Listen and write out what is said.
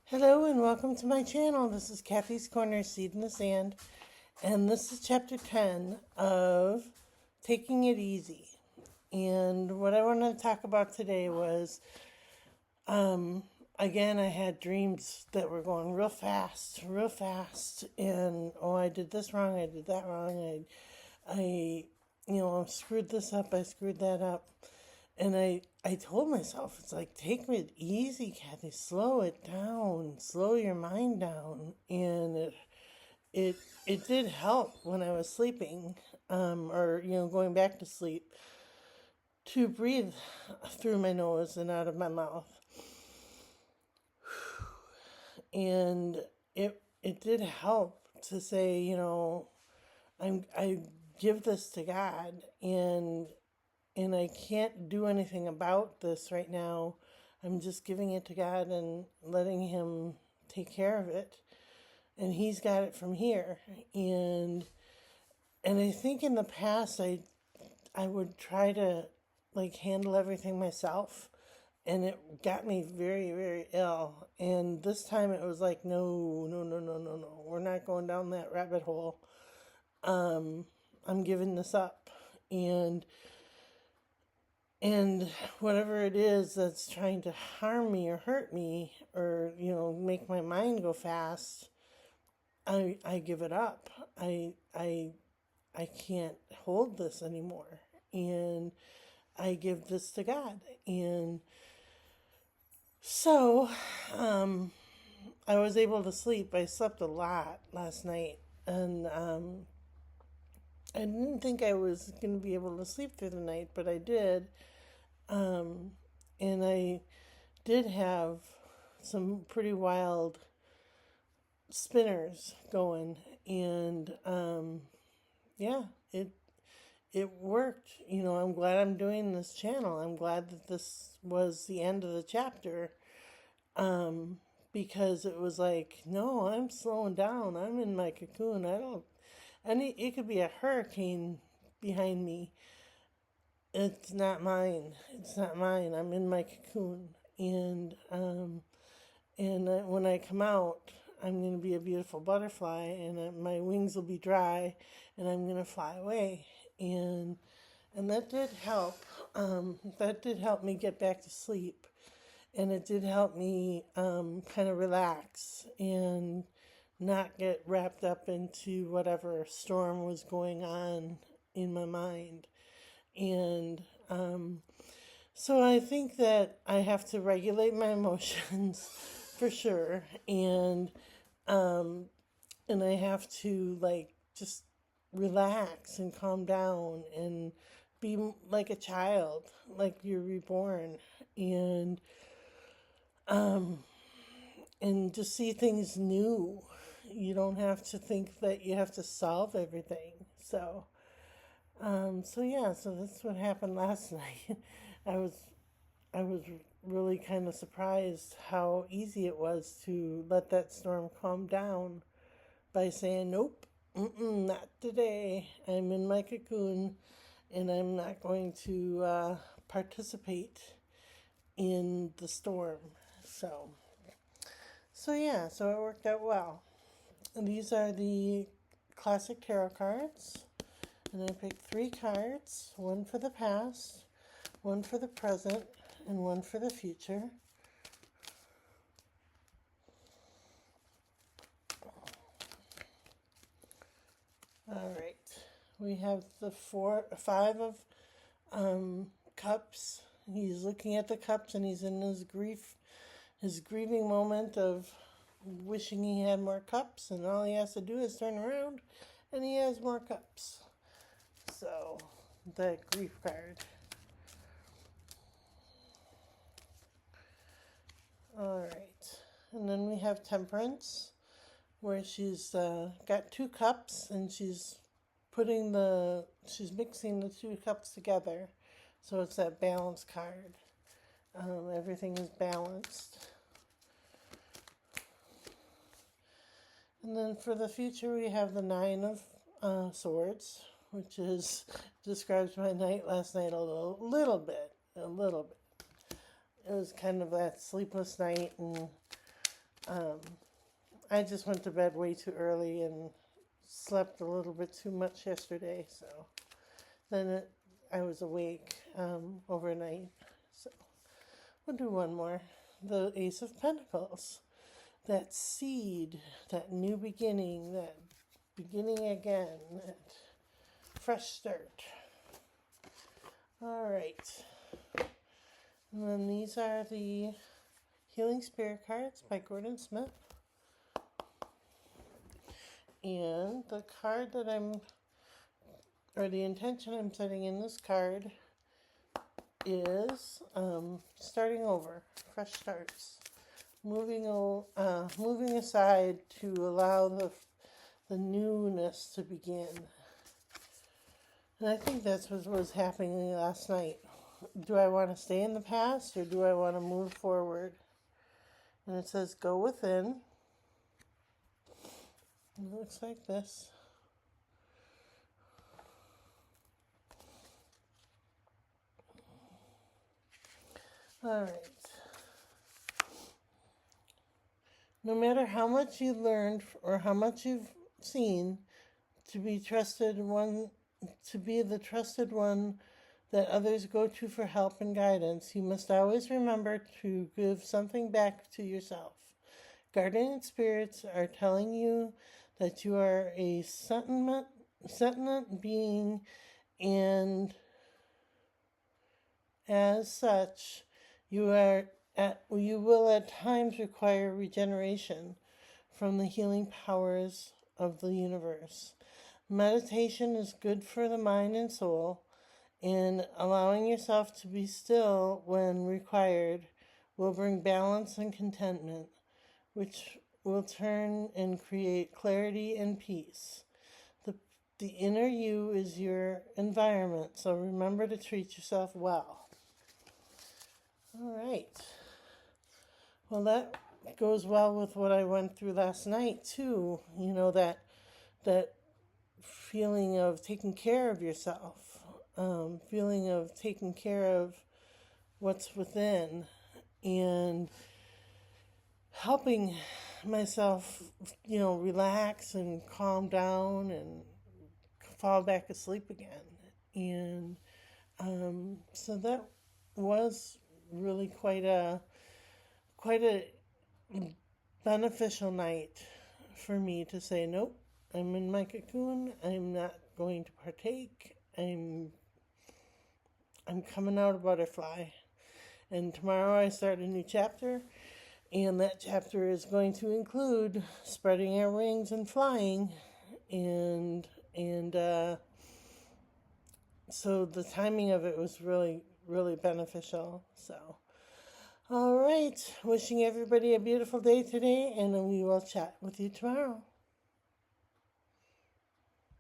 Hello and welcome to my channel. This is Kathy's Corner, Seed in the Sand, and this is chapter 10 of Taking It Easy. And what I wanted to talk about today was, again, I had dreams that were going real fast, and I did this wrong, I did that wrong, I screwed this up, I screwed that up. And I told myself, it's like, take it easy, Kathy. Slow it down. Slow your mind down. And it, it did help when I was sleeping, or going back to sleep, to breathe through my nose and out of my mouth. And it did help to say, I give this to God, and I can't do anything about this right now. I'm just giving it to God and letting Him take care of it. And He's got it from here. And I think in the past I would try to handle everything myself, and it got me very, very ill. And this time it was like, no, no, no, no, no, no. We're not going down that rabbit hole. I'm giving this up. And whatever it is that's trying to harm me or hurt me or, make my mind go fast, I give it up. I can't hold this anymore. And I give this to God. And so, I was able to sleep. I slept a lot last night. And, I didn't think I was going to be able to sleep through the night, but I did. And I did have some pretty wild spinners going, and yeah, it worked. I'm glad I'm doing this channel. I'm glad that this was the end of the chapter, because it was like, no, I'm slowing down. I'm in my cocoon. It could be a hurricane behind me. It's not mine. It's not mine. I'm in my cocoon. And when I come out, I'm going to be a beautiful butterfly, and my wings will be dry, and I'm going to fly away. And that did help. That did help me get back to sleep, and it did help me kind of relax and not get wrapped up into whatever storm was going on in my mind. And so I think that I have to regulate my emotions for sure, um, and I have to just relax and calm down and be like a child, like you're reborn, and um, and just see things new. You don't have to think that you have to solve everything. So yeah, so that's what happened last night. I was I was really kind of surprised how easy it was to let that storm calm down by saying, nope, not today. I'm in my cocoon, and I'm not going to participate in the storm. So, so it worked out well. And these are the classic tarot cards. And I picked 3 cards, one for the past, one for the present, and one for the future. All right, we have the 5 of cups. He's looking at the cups, and he's in his grieving moment of wishing he had more cups, and all he has to do is turn around, and he has more cups. So, the grief card. All right, and then we have Temperance, where she's got 2 cups, and she's mixing the 2 cups together. So it's that balance card. Everything is balanced. And then for the future, we have the 9 of Swords, which describes my night last night a little bit. It was kind of that sleepless night, and I just went to bed way too early and slept a little bit too much yesterday, so I was awake overnight. So we'll do one more. The Ace of Pentacles. That seed, that new beginning, that beginning again, that fresh start. All right. And then these are the Healing Spirit cards by Gordon Smith. And the card that the intention I'm setting in this card is starting over, fresh starts, moving aside to allow the newness to begin. And I think that's what was happening last night. Do I want to stay in the past or do I want to move forward? And it says go within. And it looks like this. All right. No matter how much you've learned or how much you've seen, to be the trusted one that others go to for help and guidance, you must always remember to give something back to yourself. Guardian spirits are telling you that you are a sentient being, and as such, you will at times require regeneration from the healing powers of the universe. Meditation is good for the mind and soul, and allowing yourself to be still when required will bring balance and contentment, which will turn and create clarity and peace. The inner you is your environment, so remember to treat yourself well. All right. Well, that goes well with what I went through last night, too. You know, that feeling of taking care of yourself, feeling of taking care of what's within, and helping myself, relax and calm down and fall back asleep again. And so that was really quite a beneficial night for me to say, nope, I'm in my cocoon. I'm not going to partake. I'm coming out a butterfly. And tomorrow I start a new chapter, and that chapter is going to include spreading our wings and flying, and so the timing of it was really, really beneficial. So, all right, wishing everybody a beautiful day today, and we will chat with you tomorrow.